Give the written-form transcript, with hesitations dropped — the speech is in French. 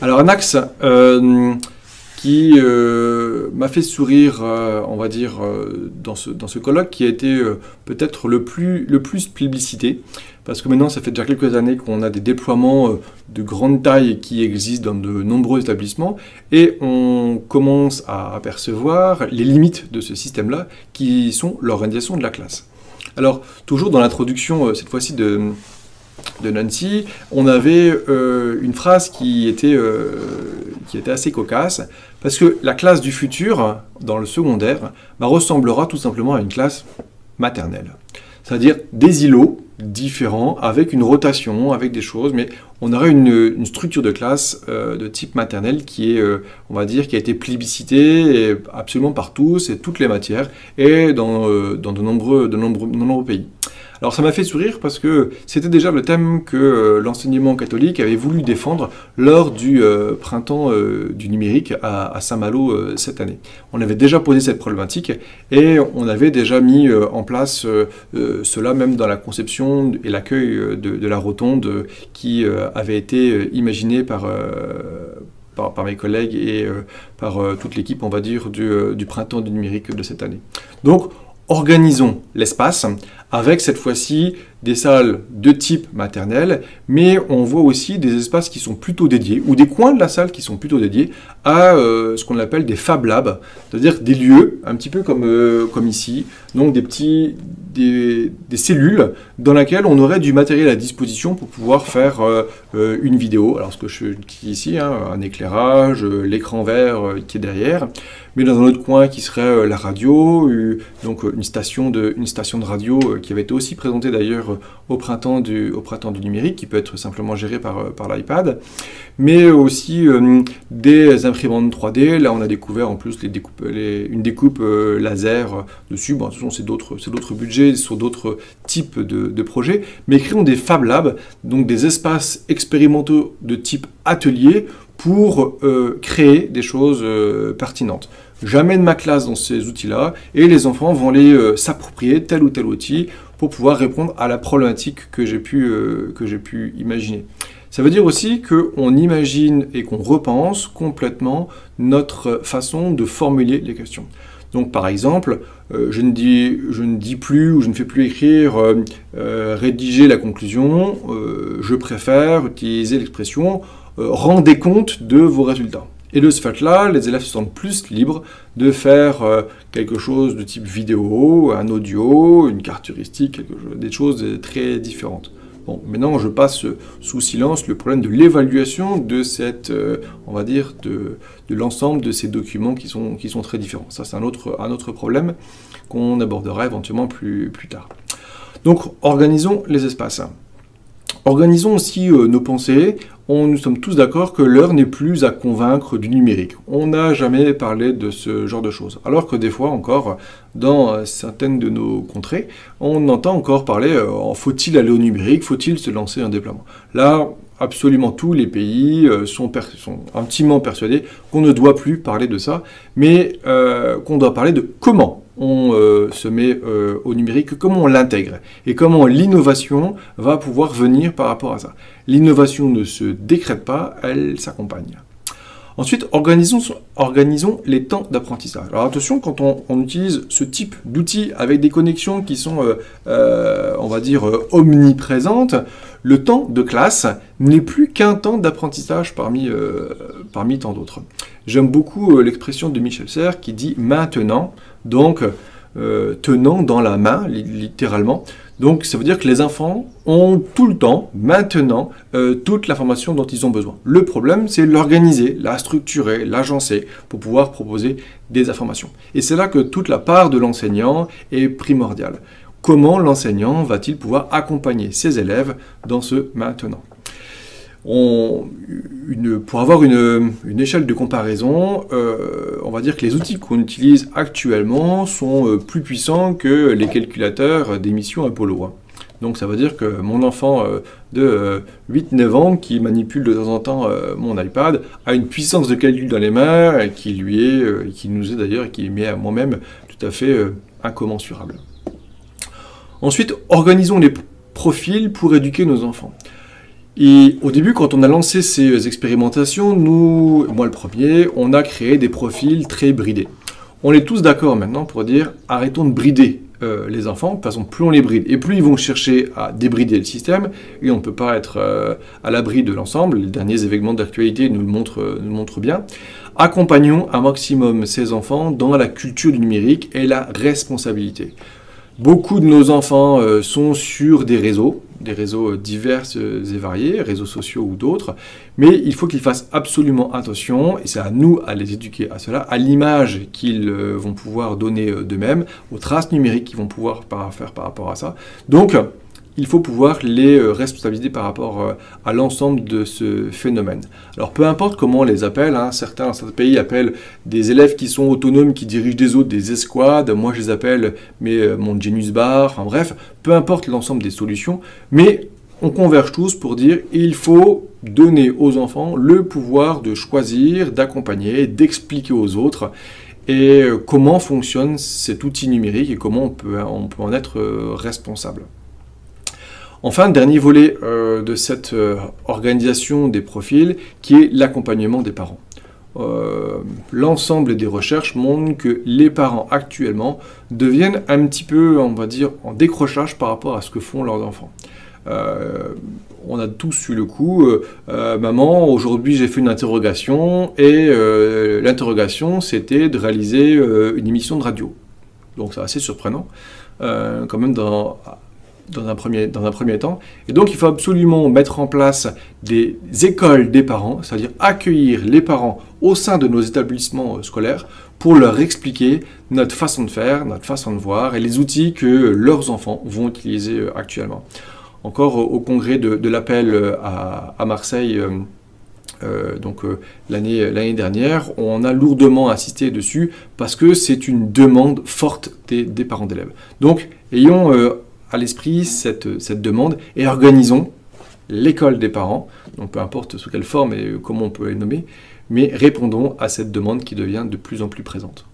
Alors un axe qui m'a fait sourire, on va dire, dans ce colloque, qui a été peut-être le plus plébiscité, parce que maintenant, ça fait déjà quelques années qu'on a des déploiements de grande taille qui existent dans de nombreux établissements, et on commence à apercevoir les limites de ce système-là, qui sont l'organisation de la classe. Alors, toujours dans l'introduction, cette fois-ci de Nancy, on avait une phrase qui était assez cocasse, parce que la classe du futur, dans le secondaire, ressemblera tout simplement à une classe maternelle. C'est-à-dire des îlots différents, avec une rotation, avec des choses, mais on aurait une structure de classe de type maternel qui est, on va dire, qui a été plébiscitée absolument par tous et toutes les matières, et dans de nombreux pays. Alors ça m'a fait sourire parce que c'était déjà le thème que l'enseignement catholique avait voulu défendre lors du printemps du numérique à Saint-Malo cette année. On avait déjà posé cette problématique et on avait déjà mis en place cela même dans la conception et l'accueil de la rotonde qui avait été imaginée par mes collègues et par toute l'équipe, on va dire, du printemps du numérique de cette année. Donc, organisons l'espace avec cette fois-ci des salles de type maternel, mais on voit aussi des espaces qui sont plutôt dédiés, ou des coins de la salle qui sont plutôt dédiés à ce qu'on appelle des Fab Labs, c'est-à-dire des lieux, un petit peu comme ici, donc des cellules dans lesquelles on aurait du matériel à disposition pour pouvoir faire une vidéo. Alors ce que je dis ici, un éclairage, l'écran vert qui est derrière, mais dans un autre coin qui serait la radio, donc une station de radio qui avait été aussi présentée d'ailleurs au printemps du numérique, qui peut être simplement géré par l'iPad, mais aussi des imprimantes 3D. Là, on a découvert en plus une découpe laser dessus. Bon, ce sont d'autres budgets sur d'autres types de projets, mais créons des Fab Labs, donc des espaces expérimentaux de type atelier pour créer des choses pertinentes. J'amène ma classe dans ces outils-là et les enfants vont aller s'approprier tel ou tel outil pour pouvoir répondre à la problématique que j'ai pu imaginer. Ça veut dire aussi qu'on imagine et qu'on repense complètement notre façon de formuler les questions. Donc par exemple, je ne dis plus ou je ne fais plus écrire rédiger la conclusion, je préfère utiliser l'expression rendez compte de vos résultats. Et de ce fait-là, les élèves se sentent plus libres de faire quelque chose de type vidéo, un audio, une carte heuristique, des choses très différentes. Bon, maintenant, je passe sous silence le problème de l'évaluation de cette, on va dire, de l'ensemble de ces documents qui sont très différents. Ça, c'est un autre problème qu'on abordera éventuellement plus tard. Donc, organisons les espaces. Organisons aussi nos pensées. Nous sommes tous d'accord que l'heure n'est plus à convaincre du numérique. On n'a jamais parlé de ce genre de choses. Alors que des fois encore, dans certaines de nos contrées, on entend encore parler faut-il aller au numérique, faut-il se lancer en déploiement. Là, absolument tous les pays sont intimement persuadés qu'on ne doit plus parler de ça, mais qu'on doit parler de comment on se met au numérique, comment on l'intègre et comment l'innovation va pouvoir venir par rapport à ça. L'innovation ne se décrète pas, elle s'accompagne. Ensuite, organisons les temps d'apprentissage. Alors attention, quand on utilise ce type d'outils avec des connexions qui sont, on va dire, omniprésentes, le temps de classe n'est plus qu'un temps d'apprentissage parmi tant d'autres. J'aime beaucoup l'expression de Michel Serres qui dit « maintenant », donc tenant dans la main, littéralement. Donc ça veut dire que les enfants ont tout le temps, maintenant, toute l'information dont ils ont besoin. Le problème, c'est l'organiser, la structurer, l'agencer pour pouvoir proposer des informations. Et c'est là que toute la part de l'enseignant est primordiale. Comment l'enseignant va-t-il pouvoir accompagner ses élèves dans ce maintenant ? Pour avoir une échelle de comparaison, on va dire que les outils qu'on utilise actuellement sont plus puissants que les calculateurs des missions Apollo. Donc ça veut dire que mon enfant de 8-9 ans qui manipule de temps en temps mon iPad a une puissance de calcul dans les mains qui nous est d'ailleurs et qui m'est à moi-même tout à fait incommensurable. Ensuite, organisons les profils pour éduquer nos enfants. Et au début, quand on a lancé ces expérimentations, nous, moi le premier, on a créé des profils très bridés. On est tous d'accord maintenant pour dire arrêtons de brider les enfants, de toute façon plus on les bride et plus ils vont chercher à débrider le système et on ne peut pas être à l'abri de l'ensemble. Les derniers événements d'actualité nous le montrent bien. Accompagnons un maximum ces enfants dans la culture du numérique et la responsabilité. Beaucoup de nos enfants sont sur des réseaux divers et variés, réseaux sociaux ou d'autres, mais il faut qu'ils fassent absolument attention, et c'est à nous à les éduquer à cela, à l'image qu'ils vont pouvoir donner d'eux-mêmes, aux traces numériques qu'ils vont pouvoir faire par rapport à ça. Donc, il faut pouvoir les responsabiliser par rapport à l'ensemble de ce phénomène. Alors peu importe comment on les appelle, certains pays appellent des élèves qui sont autonomes, qui dirigent des autres, des escouades, moi je les appelle mon Genius Bar, enfin bref, peu importe l'ensemble des solutions, mais on converge tous pour dire il faut donner aux enfants le pouvoir de choisir, d'accompagner, d'expliquer aux autres et comment fonctionne cet outil numérique et comment on peut en être responsable. Enfin, dernier volet de cette organisation des profils, qui est l'accompagnement des parents. L'ensemble des recherches montrent que les parents actuellement deviennent un petit peu, on va dire, en décrochage par rapport à ce que font leurs enfants. On a tous eu le coup, maman, aujourd'hui j'ai fait une interrogation, et l'interrogation c'était de réaliser une émission de radio. Donc c'est assez surprenant, quand même dans un premier temps. Et donc, il faut absolument mettre en place des écoles des parents, c'est-à-dire accueillir les parents au sein de nos établissements scolaires pour leur expliquer notre façon de faire, notre façon de voir et les outils que leurs enfants vont utiliser actuellement. Encore au congrès de l'appel à Marseille, l'année dernière, on a lourdement insisté dessus parce que c'est une demande forte des parents d'élèves. Donc, ayons à l'esprit cette demande et organisons l'école des parents, donc peu importe sous quelle forme et comment on peut les nommer, mais répondons à cette demande qui devient de plus en plus présente.